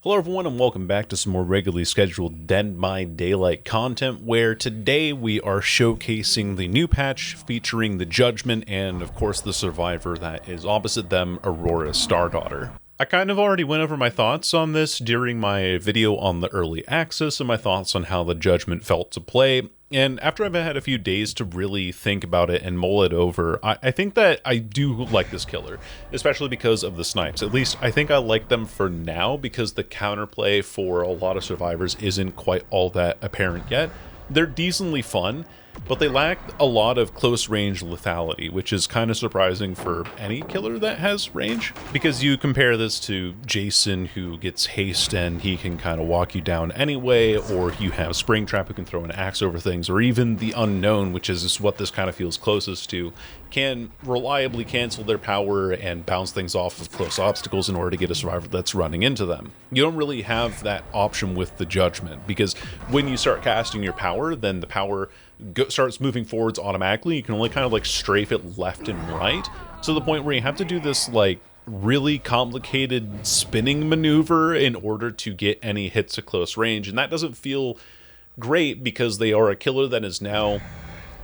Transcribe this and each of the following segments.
Hello everyone and welcome back to some more regularly scheduled Dead by Daylight content, where today we are showcasing the new patch featuring the Judgment and of course the survivor that is opposite them, Aurora Stardotter. I kind of already went over my thoughts on this during my video on the early access and my thoughts on how the Judgment felt to play. And after I've had a few days to really think about it and mull it over, I think that I do like this killer, especially because of the snipes. At least I think I like them for now because the counterplay for a lot of survivors isn't quite all that apparent yet. They're decently fun, but they lack a lot of close range lethality, which is kind of surprising for any killer that has range. Because you compare this to Jason, who gets haste and he can kind of walk you down anyway, or you have Springtrap who can throw an axe over things, or even the Unknown, which is what this kind of feels closest to, can reliably cancel their power and bounce things off of close obstacles in order to get a survivor that's running into them. You don't really have that option with the Judgment, because when you start casting your power, then the power starts moving forwards automatically. You can only kind of like strafe it left and right, to the point where you have to do this like really complicated spinning maneuver in order to get any hits at close range, and that doesn't feel great because they are a killer that is now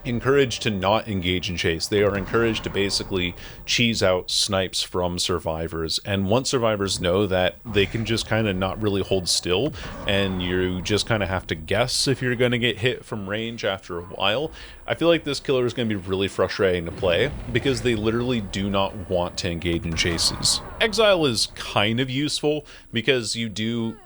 encouraged to not engage in chase. They are encouraged to basically cheese out snipes from survivors, and once survivors know that, they can just kind of not really hold still, and you just kind of have to guess if you're going to get hit from range after a while. I feel like this killer is going to be really frustrating to play because they literally do not want to engage in chases. Exile is kind of useful because you do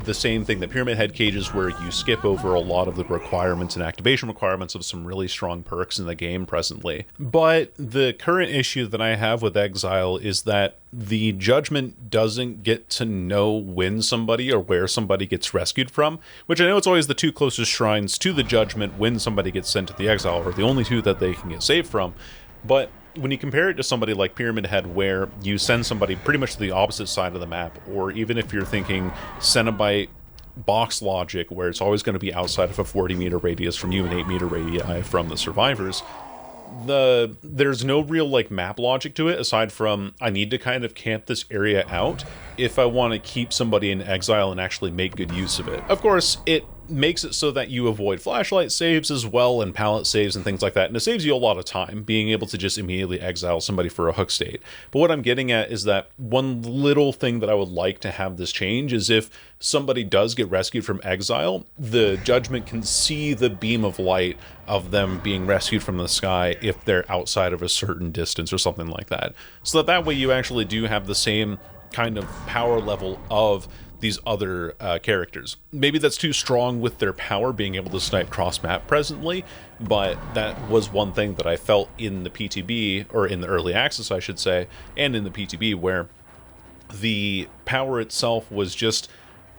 the same thing that Pyramid Head cages, where you skip over a lot of the requirements and activation requirements of some really strong perks in the game presently. But the current issue that I have with Exile is that the Judgment doesn't get to know when somebody or where somebody gets rescued from, which I know it's always the two closest shrines to the Judgment when somebody gets sent to the Exile, or the only two that they can get saved from. But when you compare it to somebody like Pyramid Head, where you send somebody pretty much to the opposite side of the map, or even if you're thinking Cenobite box logic, where it's always going to be outside of a 40-meter radius from you and 8-meter radii from the survivors, there's no real like map logic to it, aside from I need to kind of camp this area out if I want to keep somebody in exile and actually make good use of it. Of course, it makes it so that you avoid flashlight saves as well, and pallet saves and things like that, and it saves you a lot of time being able to just immediately exile somebody for a hook state. But what I'm getting at is that one little thing that I would like to have this change is if somebody does get rescued from exile, the Judgment can see the beam of light of them being rescued from the sky if they're outside of a certain distance or something like that, so that way you actually do have the same kind of power level of these other characters. Maybe that's too strong with their power being able to snipe cross map presently, but that was one thing that I felt in the PTB, or in the early access I should say, and in the PTB, where the power itself was just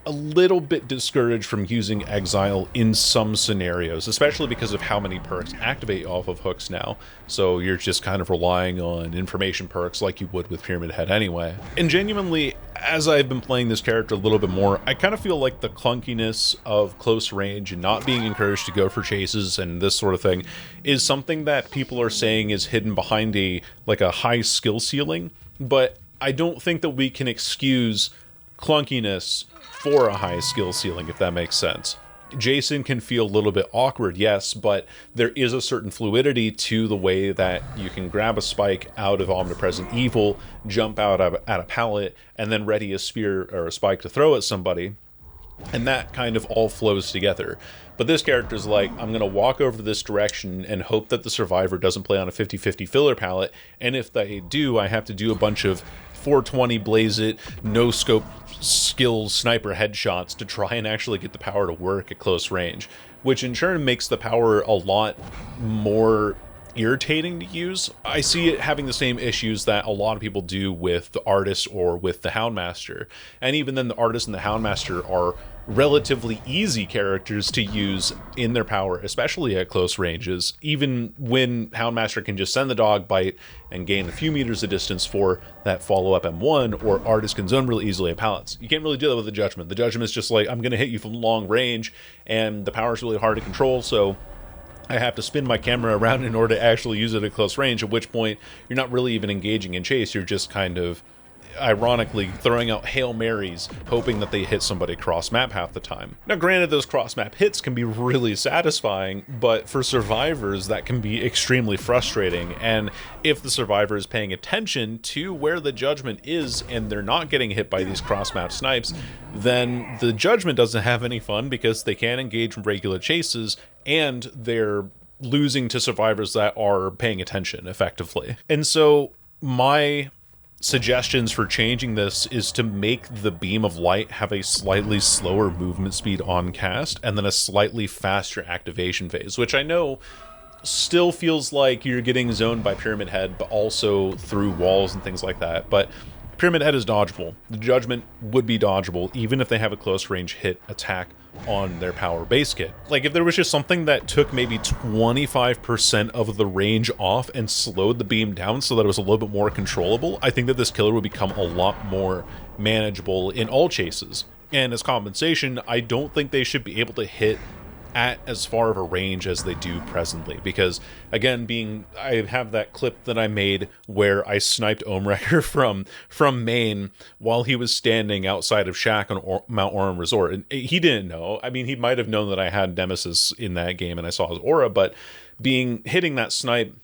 a little bit discouraged from using exile in some scenarios, especially because of how many perks activate off of hooks now. So you're just kind of relying on information perks like you would with Pyramid Head anyway. And genuinely, as I've been playing this character a little bit more, I kind of feel like the clunkiness of close range and not being encouraged to go for chases and this sort of thing is something that people are saying is hidden behind a high skill ceiling, but I don't think that we can excuse clunkiness for a high skill ceiling, if that makes sense. Jason can feel a little bit awkward, yes, but there is a certain fluidity to the way that you can grab a spike out of Omnipresent Evil, jump out at a pallet, and then ready a spear or a spike to throw at somebody, and that kind of all flows together. But this character's like, I'm going to walk over this direction and hope that the survivor doesn't play on a 50-50 filler pallet, and if they do, I have to do a bunch of 420 blaze it, no scope skill sniper headshots to try and actually get the power to work at close range, which in turn makes the power a lot more irritating to use. I see it having the same issues that a lot of people do with the Artist or with the Houndmaster, and even then the Artist and the Houndmaster are relatively easy characters to use in their power, especially at close ranges, even when Houndmaster can just send the dog bite and gain a few meters of distance for that follow-up M1, or Artist can zone really easily at pallets. You can't really do that with the Judgment. The Judgment is just like, I'm going to hit you from long range, and the power is really hard to control, so I have to spin my camera around in order to actually use it at close range, at which point you're not really even engaging in chase, you're just kind of ironically throwing out Hail Marys, hoping that they hit somebody cross-map half the time. Now, granted, those cross-map hits can be really satisfying, but for survivors, that can be extremely frustrating. And if the survivor is paying attention to where the judgment is and they're not getting hit by these cross-map snipes, then the judgment doesn't have any fun because they can't engage in regular chases and they're losing to survivors that are paying attention effectively. And so my suggestions for changing this is to make the beam of light have a slightly slower movement speed on cast and then a slightly faster activation phase, which I know still feels like you're getting zoned by Pyramid Head, but also through walls and things like that. But Pyramid Head is dodgeable. The Judgment would be dodgeable even if they have a close range hit attack on their power base kit. Like, if there was just something that took maybe 25% of the range off and slowed the beam down so that it was a little bit more controllable, I think that this killer would become a lot more manageable in all chases. And as compensation, I don't think they should be able to hit at as far of a range as they do presently, because again, I have that clip that I made where I sniped Omrecker from main while he was standing outside of Shack on Mount Orem Resort, and he didn't know. I mean, he might have known that I had Nemesis in that game and I saw his aura, but hitting that snipe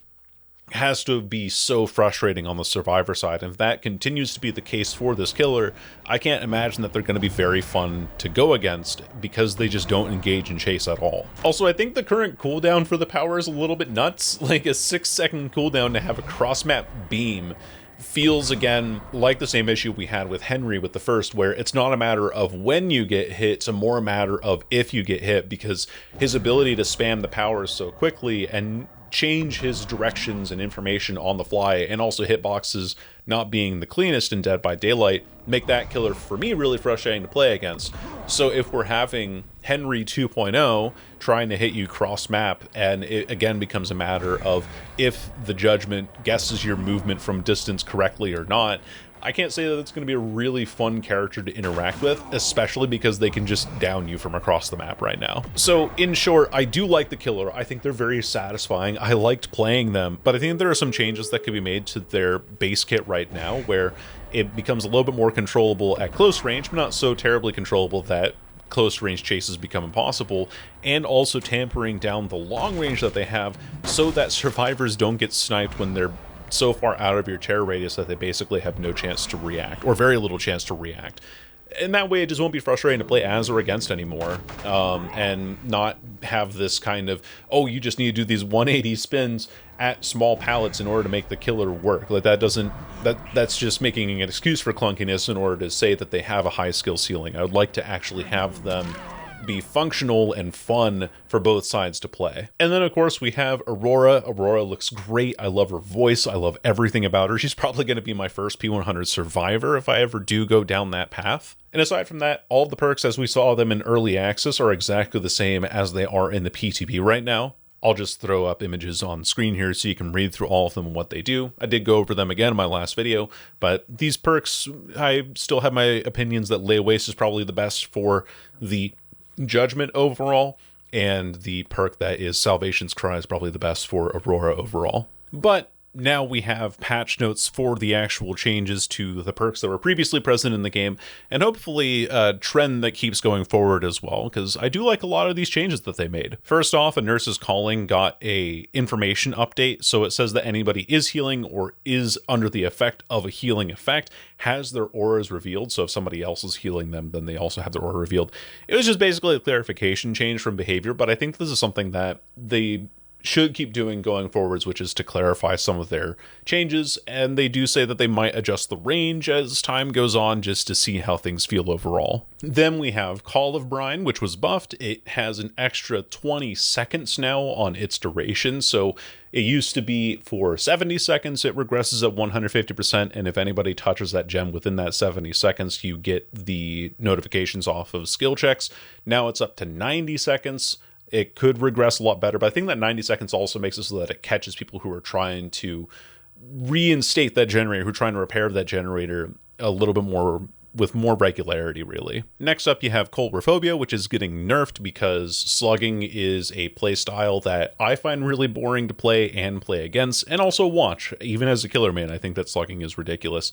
has to be so frustrating on the survivor side. And if that continues to be the case for this killer, I can't imagine that they're going to be very fun to go against because they just don't engage in chase at all. Also, I think the current cooldown for the power is a little bit nuts. Like, a 6-second cooldown to have a cross-map beam feels, again, like the same issue we had with Henry with the first, where it's not a matter of when you get hit, it's a more matter of if you get hit, because his ability to spam the powers so quickly and change his directions and information on the fly, and also hitboxes not being the cleanest in Dead by Daylight, make that killer for me really frustrating to play against. So if we're having Henry 2.0 trying to hit you cross map, and it again becomes a matter of if the Judgment guesses your movement from distance correctly or not, I can't say that it's going to be a really fun character to interact with, especially because they can just down you from across the map right now. So in short, I do like the killer. I think they're very satisfying. I liked playing them, but I think there are some changes that could be made to their base kit right now where it becomes a little bit more controllable at close range, but not so terribly controllable that close range chases become impossible, and also tampering down the long range that they have so that survivors don't get sniped when they're so far out of your terror radius that they basically have no chance to react, or very little chance to react. And that way it just won't be frustrating to play as or against anymore, and not have this kind of, oh, you just need to do these 180 spins at small pallets in order to make the killer work. Like, that's just making an excuse for clunkiness in order to say that they have a high skill ceiling. I would like to actually have them be functional and fun for both sides to play. And then of course we have Aurora. Aurora looks great. I love her voice. I love everything about her. She's probably going to be my first P100 survivor if I ever do go down that path. And aside from that, all of the perks as we saw them in early access are exactly the same as they are in the PTB right now. I'll just throw up images on screen here so you can read through all of them and what they do. I did go over them again in my last video, but these perks, I still have my opinions that Lay Waste is probably the best for the Judgment overall, and the perk that is Salvation's Cry is probably the best for Aurora overall. But now we have patch notes for the actual changes to the perks that were previously present in the game, and hopefully a trend that keeps going forward as well, because I do like a lot of these changes that they made. First off, a Nurse's Calling got a information update, so it says that anybody is healing or is under the effect of a healing effect has their auras revealed. So if somebody else is healing them, then they also have their aura revealed. It was just basically a clarification change from behavior, but I think this is something that they should keep doing going forwards, which is to clarify some of their changes. And they do say that they might adjust the range as time goes on just to see how things feel overall. Then we have Call of Brine, which was buffed. It has an extra 20 seconds now on its duration. So it used to be for 70 seconds, it regresses at 150%. And if anybody touches that gem within that 70 seconds, you get the notifications off of skill checks. Now it's up to 90 seconds. It could regress a lot better, but I think that 90 seconds also makes it so that it catches people who are trying to reinstate that generator, who are trying to repair that generator a little bit more with more regularity, really. Next up, you have Coulrophobia, which is getting nerfed because slugging is a playstyle that I find really boring to play and play against, and also watch. Even as a killer main, I think that slugging is ridiculous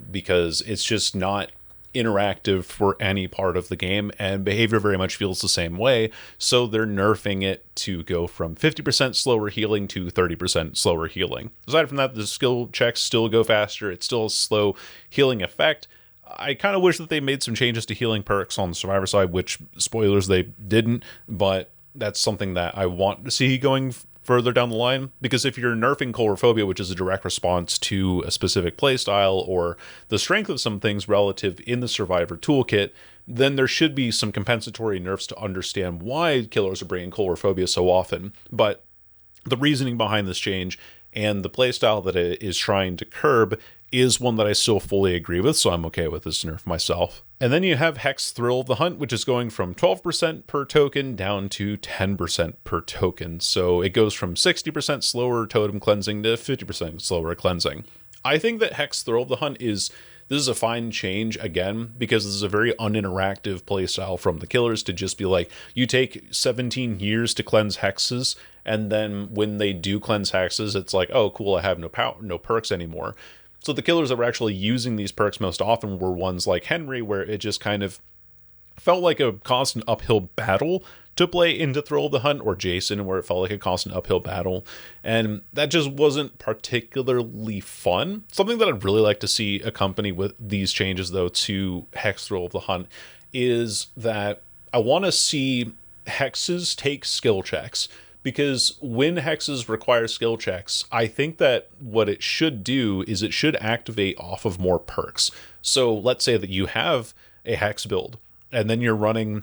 because it's just not interactive for any part of the game, and behavior very much feels the same way, so they're nerfing it to go from 50% slower healing to 30% slower healing. Aside from that, the skill checks still go faster. It's still a slow healing effect. I kind of wish that they made some changes to healing perks on the survivor side, which, spoilers, they didn't, but that's something that I want to see going further down the line, because if you're nerfing Coulrophobia, which is a direct response to a specific playstyle or the strength of some things relative in the survivor toolkit, then there should be some compensatory nerfs to understand why killers are bringing Coulrophobia so often. But the reasoning behind this change and the playstyle that it is trying to curb is one that I still fully agree with, so I'm okay with this nerf myself. And then you have Hex Thrill of the Hunt, which is going from 12% per token down to 10% per token. So it goes from 60% slower totem cleansing to 50% slower cleansing. I think that Hex Thrill of the Hunt this is a fine change, again, because this is a very uninteractive playstyle from the killers to just be like, you take 17 years to cleanse hexes, and then when they do cleanse hexes, it's like, oh, cool, I have no perks anymore. So the killers that were actually using these perks most often were ones like Henry, where it just kind of felt like a constant uphill battle to play into Thrill of the Hunt, or Jason, where it felt like a constant uphill battle. And that just wasn't particularly fun. Something that I'd really like to see accompany with these changes, though, to Hex Thrill of the Hunt is that I want to see hexes take skill checks. Because when hexes require skill checks, I think that what it should do is it should activate off of more perks. So let's say that you have a hex build, and then you're running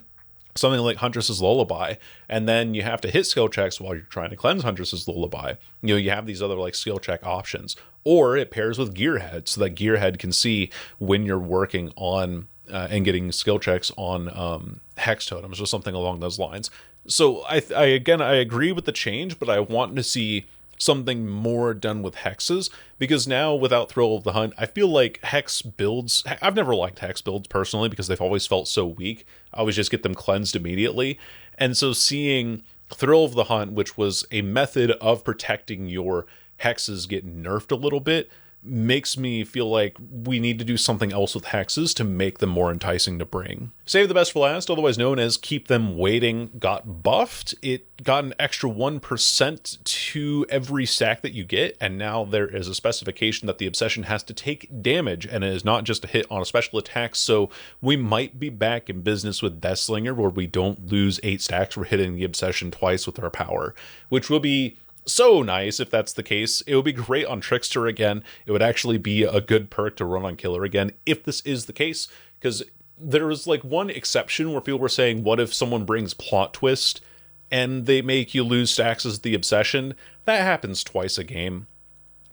something like Huntress's Lullaby, and then you have to hit skill checks while you're trying to cleanse Huntress's Lullaby. You know, you have these other like skill check options. Or it pairs with Gearhead, so that Gearhead can see when you're working on and getting skill checks on hex totems or something along those lines. So I agree with the change, but I want to see something more done with hexes, because now without Thrill of the Hunt, I feel like hex builds, I've never liked hex builds personally because they've always felt so weak. I always just get them cleansed immediately. And so seeing Thrill of the Hunt, which was a method of protecting your hexes, get nerfed a little bit, makes me feel like we need to do something else with hexes to make them more enticing to bring. Save the Best for Last, otherwise known as Keep Them Waiting, got buffed. It got an extra 1% to every stack that you get, and now there is a specification that the Obsession has to take damage, and it is not just a hit on a special attack, so we might be back in business with Deathslinger, where we don't lose 8 stacks for hitting the Obsession twice with our power, which will be so nice if that's the case. It would be great on Trickster again. It would actually be a good perk to run on Killer again if this is the case, because there was like one exception where people were saying, what if someone brings Plot Twist and they make you lose stacks as the Obsession? That happens twice a game.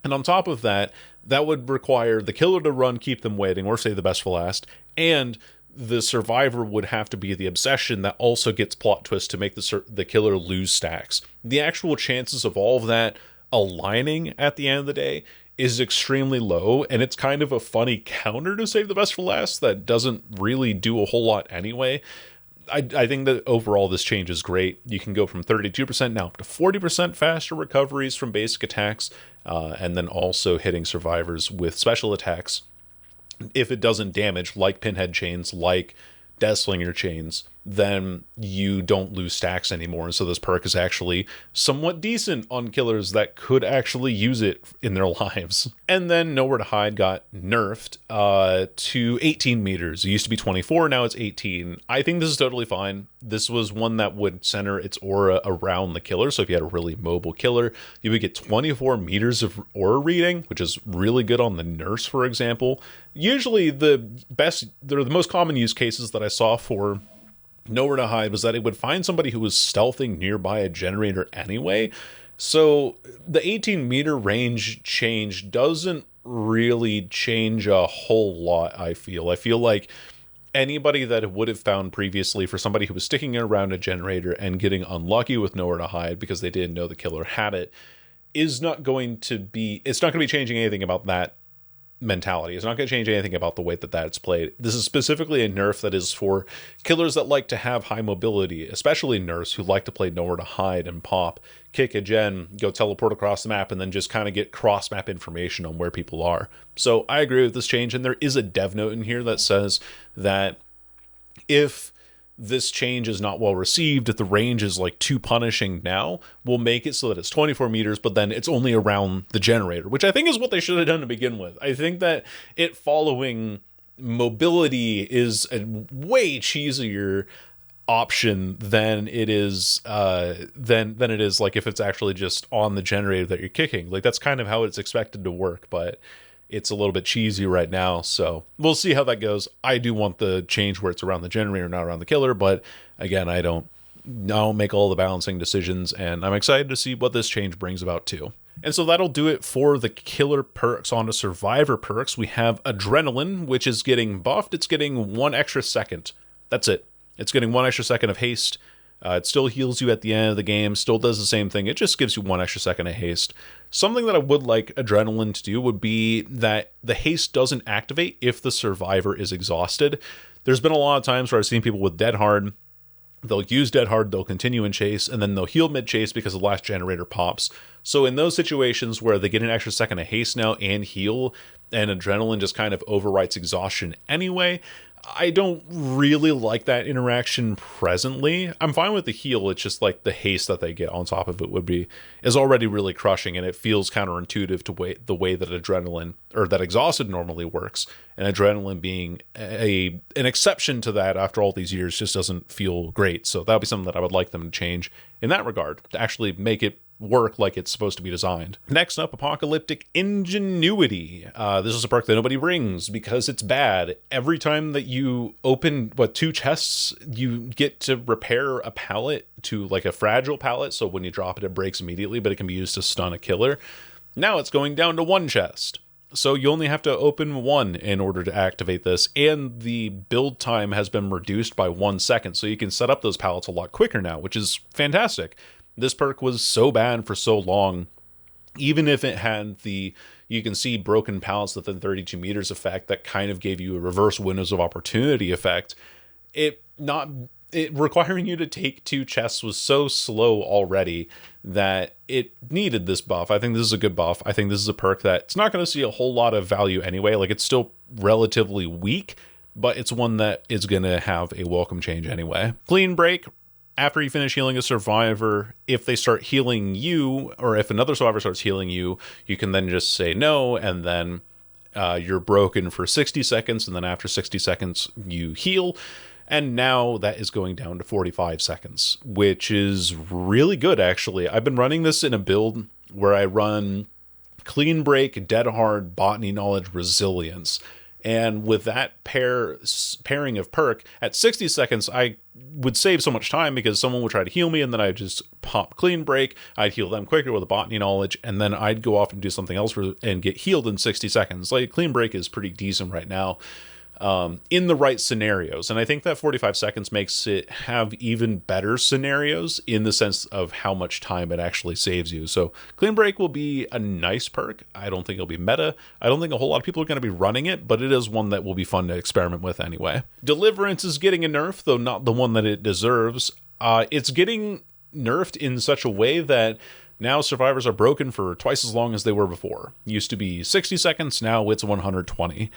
And on top of that, that would require the Killer to run Keep Them Waiting, or Save the Best for Last, and the Survivor would have to be the Obsession that also gets Plot Twist to make the Killer lose stacks. The actual chances of all of that aligning at the end of the day is extremely low, and it's kind of a funny counter to Save the Best for Last that doesn't really do a whole lot anyway. I think that overall this change is great. You can go from 32% now up to 40% faster recoveries from basic attacks, and then also hitting survivors with special attacks if it doesn't damage, like Pinhead Chains, like Deathslinger Chains, then you don't lose stacks anymore. And so this perk is actually somewhat decent on killers that could actually use it in their lives. And then Nowhere to Hide got nerfed to 18 meters. It used to be 24, now it's 18. I think this is totally fine. This was one that would center its aura around the killer. So if you had a really mobile killer, you would get 24 meters of aura reading, which is really good on the nurse, for example. Usually the most common use cases that I saw for Nowhere to Hide was that it would find somebody who was stealthing nearby a generator anyway. So the 18 meter range change doesn't really change a whole lot, I feel. I feel like anybody that it would have found previously for somebody who was sticking around a generator and getting unlucky with Nowhere to Hide because they didn't know the killer had it is not going to be, it's not going to be changing anything about that mentality. It's not going to change anything about the way that that's played. This is specifically a nerf that is for killers that like to have high mobility, especially nerfs who like to play nowhere to hide and pop, kick a gen, go teleport across the map, and then just kind of get cross-map information on where people are. So I agree with this change, and there is a dev note in here that says that if this change is not well received, if the range is like too punishing now, we'll make it so that it's 24 meters, but then it's only around the generator, which I think is what they should have done to begin with. I think that it following mobility is a way cheesier option than it is than it is like if it's actually just on the generator that you're kicking. Like that's kind of how it's expected to work, but it's a little bit cheesy right now, so we'll see how that goes. I do want the change where it's around the generator, not around the killer, but again, I don't make all the balancing decisions, and I'm excited to see what this change brings about too. And so that'll do it for the killer perks. On to survivor perks, we have Adrenaline, which is getting buffed. It's getting 1 extra second. That's it. It's getting 1 extra second of haste. It still heals you at the end of the game, still does the same thing. It just gives you 1 extra second of haste. Something that I would like Adrenaline to do would be that the haste doesn't activate if the survivor is exhausted. There's been a lot of times where I've seen people with Dead Hard. They'll use Dead Hard, they'll continue in chase, and then they'll heal mid-chase because the last generator pops. So in those situations where they get an extra second of haste now and heal, and Adrenaline just kind of overwrites exhaustion anyway, I don't really like that interaction presently. I'm fine with the heal, it's just like the haste that they get on top of it is already really crushing, and it feels counterintuitive to the way that Adrenaline, or that Exhausted normally works, and Adrenaline being an exception to that after all these years just doesn't feel great. So that would be something that I would like them to change in that regard, to actually make it work like it's supposed to be designed. Next up, Apocalyptic Ingenuity. This is a perk that nobody brings because it's bad. Every time that you open 2 chests, you get to repair a pallet to like a fragile pallet, so when you drop it, it breaks immediately, but it can be used to stun a killer. Now it's going down to 1 chest. So you only have to open 1 in order to activate this, and the build time has been reduced by 1 second, so you can set up those pallets a lot quicker now, which is fantastic. This perk was so bad for so long, even if it had you can see broken pallets within 32 meters effect that kind of gave you a reverse windows of opportunity effect. It requiring you to take 2 chests was so slow already that it needed this buff. I think this is a good buff. I think this is a perk that it's not going to see a whole lot of value anyway. Like, it's still relatively weak, but it's one that is going to have a welcome change anyway. Clean Break. After you finish healing a survivor, if they start healing you, or if another survivor starts healing you, you can then just say no, and then you're broken for 60 seconds, and then after 60 seconds, you heal. And now that is going down to 45 seconds, which is really good, actually. I've been running this in a build where I run Clean Break, Dead Hard, Botany Knowledge, Resilience. And with that pairing of perk, at 60 seconds, I would save so much time because someone would try to heal me, and then I'd just pop Clean Break, I'd heal them quicker with a Botany Knowledge, and then I'd go off and do something else and get healed in 60 seconds. Like, Clean Break is pretty decent right now in the right scenarios. And I think that 45 seconds makes it have even better scenarios in the sense of how much time it actually saves you. So Clean Break will be a nice perk. I don't think it'll be meta. I don't think a whole lot of people are going to be running it, but it is one that will be fun to experiment with anyway. Deliverance is getting a nerf, though not the one that it deserves. It's getting nerfed in such a way that now survivors are broken for twice as long as they were before. Used to be 60 seconds, now it's 120.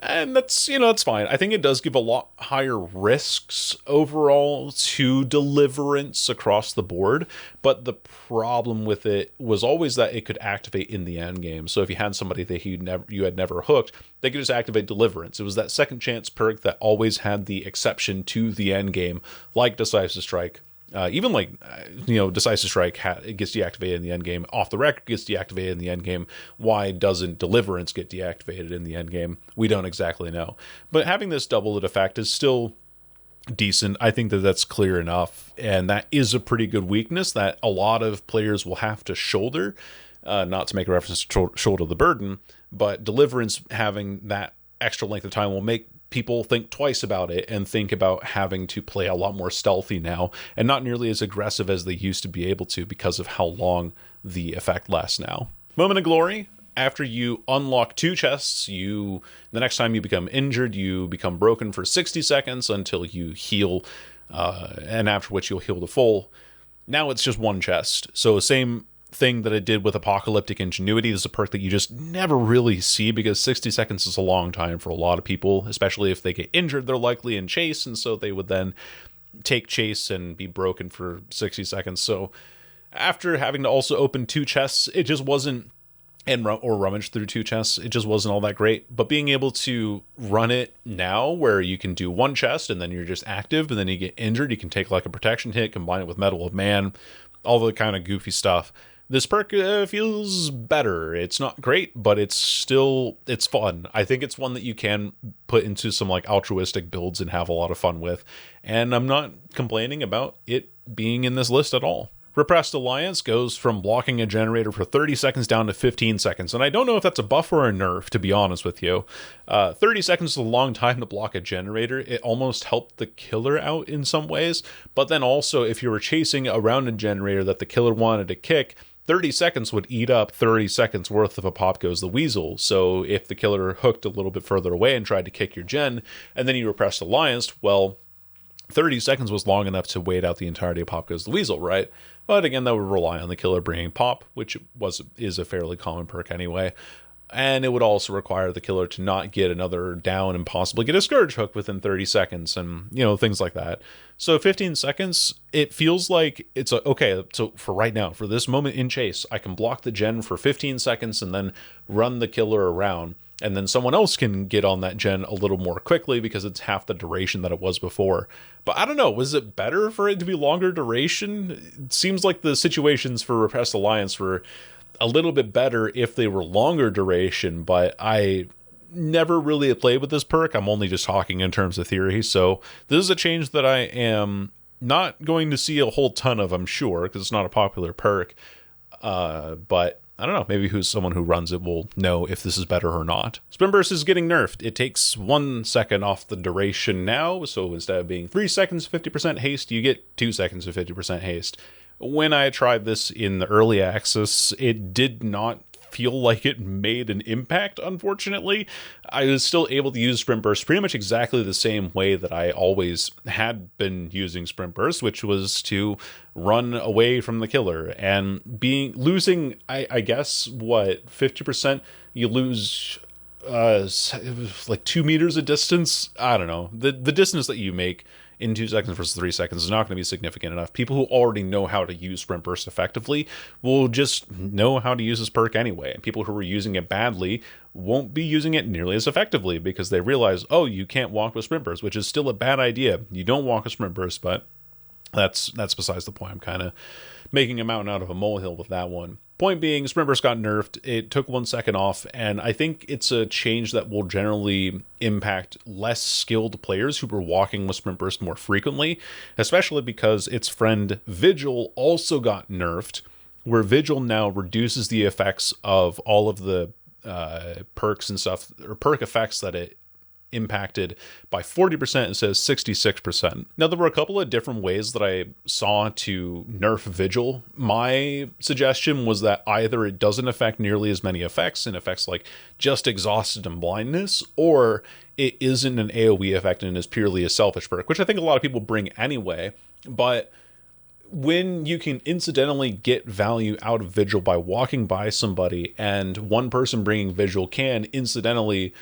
And that's, that's fine. I think it does give a lot higher risks overall to Deliverance across the board, but the problem with it was always that it could activate in the end game. So if you had somebody that you had never hooked, they could just activate Deliverance. It was that second chance perk that always had the exception to the end game, like Decisive Strike. Decisive Strike it gets deactivated in the end game. Off the Record gets deactivated in the end game. Why doesn't Deliverance get deactivated in the end game? We don't exactly know. But having this double effect is still decent. I think that that's clear enough, and that is a pretty good weakness that a lot of players will have to shoulder. Not to make a reference to shoulder the burden, but Deliverance having that extra length of time will make people think twice about it and think about having to play a lot more stealthy now and not nearly as aggressive as they used to be able to because of how long the effect lasts now. Moment of Glory. After you unlock 2 chests, the next time you become injured, you become broken for 60 seconds until you heal, and after which you'll heal to full. Now it's just 1 chest. So same thing that I did with Apocalyptic Ingenuity. This is a perk that you just never really see because 60 seconds is a long time for a lot of people, especially if they get injured, they're likely in chase, and so they would then take chase and be broken for 60 seconds. So after having to also open 2 chests, it just wasn't, or rummage through 2 chests, it just wasn't all that great. But being able to run it now where you can do 1 chest and then you're just active, and then you get injured, you can take like a protection hit, combine it with Metal of Man, all the kind of goofy stuff. This perk feels better. It's not great, but it's fun. I think it's one that you can put into some like altruistic builds and have a lot of fun with. And I'm not complaining about it being in this list at all. Repressed Alliance goes from blocking a generator for 30 seconds down to 15 seconds. And I don't know if that's a buff or a nerf, to be honest with you. 30 seconds is a long time to block a generator. It almost helped the killer out in some ways. But then also, if you were chasing around a generator that the killer wanted to kick, 30 seconds would eat up 30 seconds worth of a Pop Goes the Weasel. So if the killer hooked a little bit further away and tried to kick your gen, and then you Repressed Alliance, well, 30 seconds was long enough to wait out the entirety of Pop Goes the Weasel, right? But again, that would rely on the killer bringing Pop, which is a fairly common perk anyway. And it would also require the killer to not get another down and possibly get a Scourge hook within 30 seconds and, things like that. So 15 seconds, it feels like it's okay, so for right now, for this moment in chase, I can block the gen for 15 seconds and then run the killer around. And then someone else can get on that gen a little more quickly because it's half the duration that it was before. But I don't know, was it better for it to be longer duration? It seems like the situations for Repressed Alliance were a little bit better if they were longer duration, but I never really played with this perk. I'm only just talking in terms of theory. So this is a change that I am not going to see a whole ton of, I'm sure, because it's not a popular perk. But I don't know, maybe someone who runs it will know if this is better or not. Sprint Burst is getting nerfed. It takes 1 second off the duration now, so instead of being 3 seconds 50% haste, you get 2 seconds of 50% haste. When I tried this in the early access, it did not feel like it made an impact, unfortunately. I was still able to use Sprint Burst pretty much exactly the same way that I always had been using Sprint Burst, which was to run away from the killer. And losing, I guess, 50%? You lose it was like 2 meters of distance. I don't know. The distance that you make in 2 seconds versus 3 seconds is not going to be significant enough. People who already know how to use Sprint Burst effectively will just know how to use this perk anyway. And people who are using it badly won't be using it nearly as effectively because they realize, oh, you can't walk with Sprint Burst, which is still a bad idea. You don't walk with Sprint Burst, but that's besides the point. I'm kind of making a mountain out of a molehill with that one. Point being, Sprint Burst got nerfed. It took 1 second off, and I think it's a change that will generally impact less skilled players who were walking with Sprint Burst more frequently, especially because its friend Vigil also got nerfed, where Vigil now reduces the effects of all of the perks and stuff, or perk effects that it impacted by 40% instead of 66%. Now, there were a couple of different ways that I saw to nerf Vigil. My suggestion was that either it doesn't affect nearly as many effects, and effects like just exhausted and blindness, or it isn't an AoE effect and is purely a selfish perk, which I think a lot of people bring anyway. But when you can incidentally get value out of Vigil by walking by somebody, and one person bringing Vigil can incidentally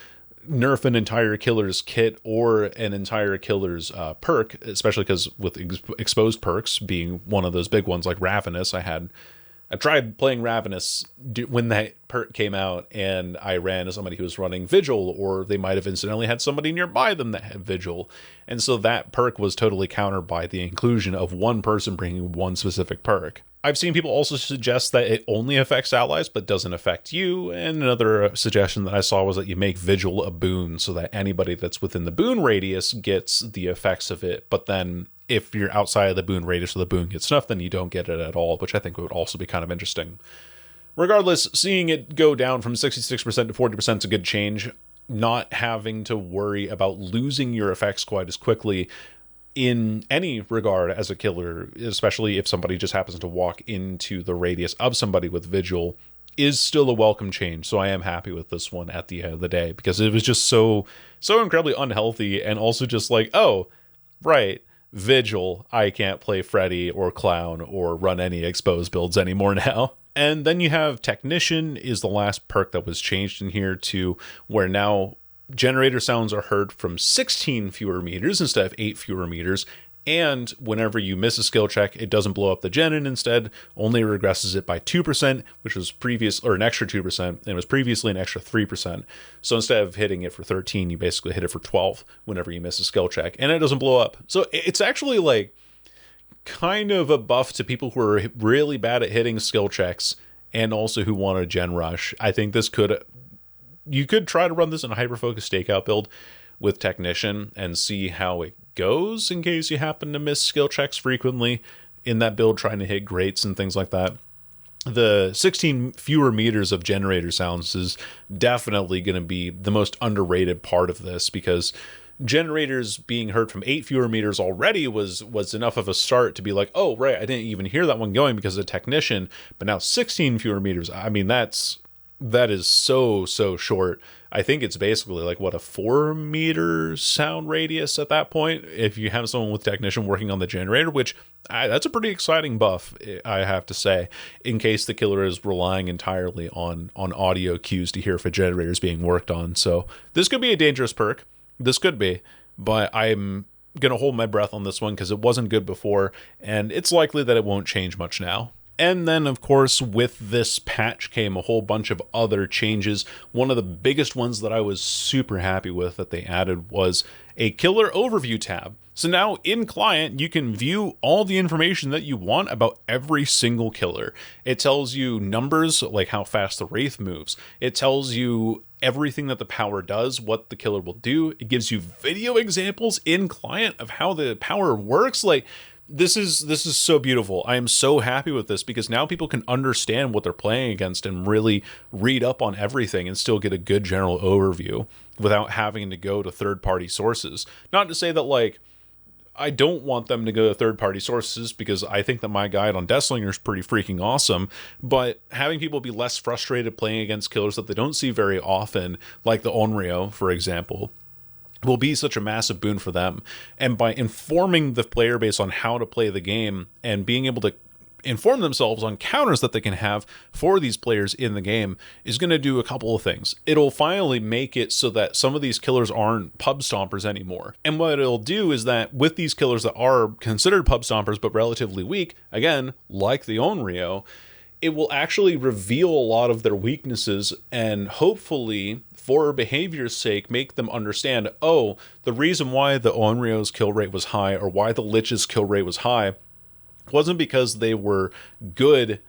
nerf an entire killer's kit or an entire killer's perk, especially because with exposed perks being one of those big ones like Ravenous, I tried playing Ravenous when that perk came out, and I ran as somebody who was running Vigil, or they might have incidentally had somebody nearby them that had Vigil. And so that perk was totally countered by the inclusion of one person bringing one specific perk. I've seen people also suggest that it only affects allies but doesn't affect you, and another suggestion that I saw was that you make Vigil a boon so that anybody that's within the boon radius gets the effects of it, but then if you're outside of the boon radius or the boon gets snuffed, then you don't get it at all, which I think would also be kind of interesting. Regardless, seeing it go down from 66% to 40% is a good change. Not having to worry about losing your effects quite as quickly in any regard as a killer, especially if somebody just happens to walk into the radius of somebody with Vigil, is still a welcome change. So I am happy with this one at the end of the day, because it was just so incredibly unhealthy, and also just like, oh, right, Vigil, I can't play Freddy or Clown or run any exposed builds anymore now. And then you have Technician is the last perk that was changed in here, to where now generator sounds are heard from 16 fewer meters instead of 8 fewer meters. And whenever you miss a skill check, it doesn't blow up the Genin, instead only regresses it by 2%, which was an extra 2%, and it was previously an extra 3%. So instead of hitting it for 13, you basically hit it for 12 whenever you miss a skill check, and it doesn't blow up. So it's actually like kind of a buff to people who are really bad at hitting skill checks and also who want a gen rush. I think you could try to run this in a hyper-focused stakeout build with Technician and see how it goes in case you happen to miss skill checks frequently in that build, trying to hit greats and things like that. The 16 fewer meters of generator sounds is definitely going to be the most underrated part of this, because generators being heard from 8 fewer meters already was enough of a start to be like, oh, right, I didn't even hear that one going because of Technician. But now 16 fewer meters, I mean, that is so short. I think it's basically like, what, a 4-meter sound radius at that point, if you have someone with Technician working on the generator, which that's a pretty exciting buff, I have to say, in case the killer is relying entirely on audio cues to hear if a generator is being worked on. So this could be a dangerous perk. This could be, but I'm going to hold my breath on this one because it wasn't good before, and it's likely that it won't change much now. And then, of course, with this patch came a whole bunch of other changes. One of the biggest ones that I was super happy with that they added was a killer overview tab. So now in client, you can view all the information that you want about every single killer. It tells you numbers, like how fast the Wraith moves. It tells you everything that the power does, what the killer will do. It gives you video examples in client of how the power works. Like, this is so beautiful. I am so happy with this, because now people can understand what they're playing against and really read up on everything and still get a good general overview without having to go to third-party sources. Not to say that, like, I don't want them to go to third-party sources, because I think that my guide on Deathslinger is pretty freaking awesome, but having people be less frustrated playing against killers that they don't see very often, like the Onryo, for example, will be such a massive boon for them. And by informing the player base on how to play the game and being able to inform themselves on counters that they can have for these players in the game is going to do a couple of things. It'll finally make it so that some of these killers aren't pub stompers anymore. And what it'll do is that with these killers that are considered pub stompers but relatively weak, again, like the Onryo, it will actually reveal a lot of their weaknesses and hopefully, for behavior's sake, make them understand, oh, the reason why the Onryo's kill rate was high or why the Lich's kill rate was high wasn't because they were good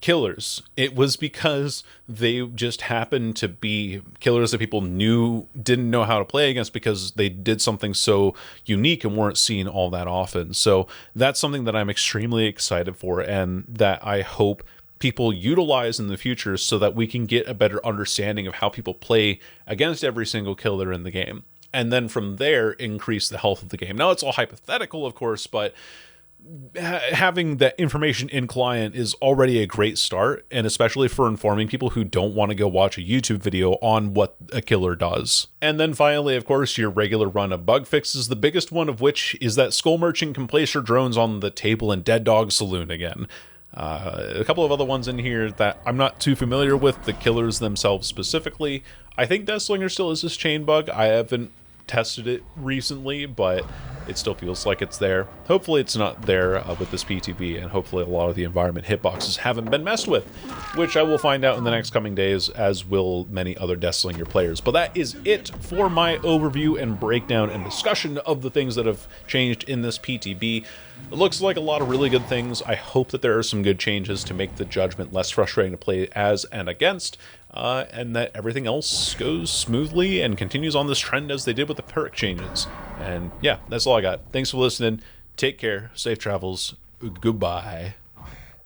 killers. It was because they just happened to be killers that people didn't know how to play against because they did something so unique and weren't seen all that often. So that's something that I'm extremely excited for, and that I hope people utilize in the future so that we can get a better understanding of how people play against every single killer in the game. And then from there, increase the health of the game. Now, it's all hypothetical, of course, but having that information in client is already a great start, and especially for informing people who don't want to go watch a YouTube video on what a killer does. And then finally, of course, your regular run of bug fixes, the biggest one of which is that Skull Merchant can place your drones on the table in Dead Dog Saloon again. A couple of other ones in here that I'm not too familiar with, the killers themselves specifically. I think Deathslinger still is this chain bug. I haven't tested it recently, but it still feels like it's there. Hopefully it's not there with this PTB, and hopefully a lot of the environment hitboxes haven't been messed with, which I will find out in the next coming days, as will many other Deathslinger players. But that is it for my overview and breakdown and discussion of the things that have changed in this PTB. It looks like a lot of really good things. I hope that there are some good changes to make the Judgment less frustrating to play as and against, and that everything else goes smoothly and continues on this trend as they did with the perk changes. And yeah, that's all I got. Thanks for listening. Take care. Safe travels. Goodbye.